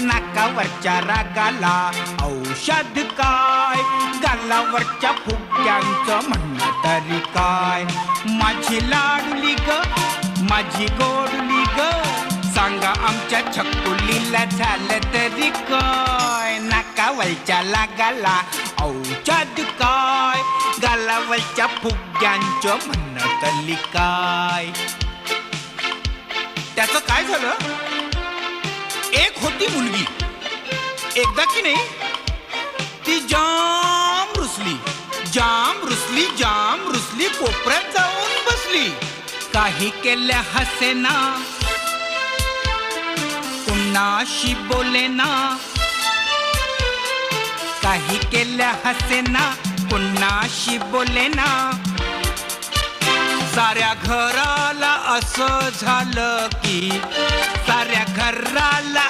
नाकावरच्या रागाला औषध काय, गालावरच्या फुग्यांचं म्हणणं तरी काय. माझी लाडली ग, माझी गोडली ग, सांगा आमच्या छकुलीला झालं तरी काय. नाकावरच्या लागाला औषध काय, गालावरच्या फुग्यांचं म्हणणं तरी काय. त्याचं काय झालं. एक होती मुलगी, एकदा की नाही ती जाम रुसली, जाम रुसली, जाम रुसली, कोपऱ्यात जाऊन बसली. काही केल्या हसेना, कुणाशी बोलेना, काही केल्या हसेना, कुणाशी बोलेना. साऱ्या घराला असं झालं की, साऱ्या घराला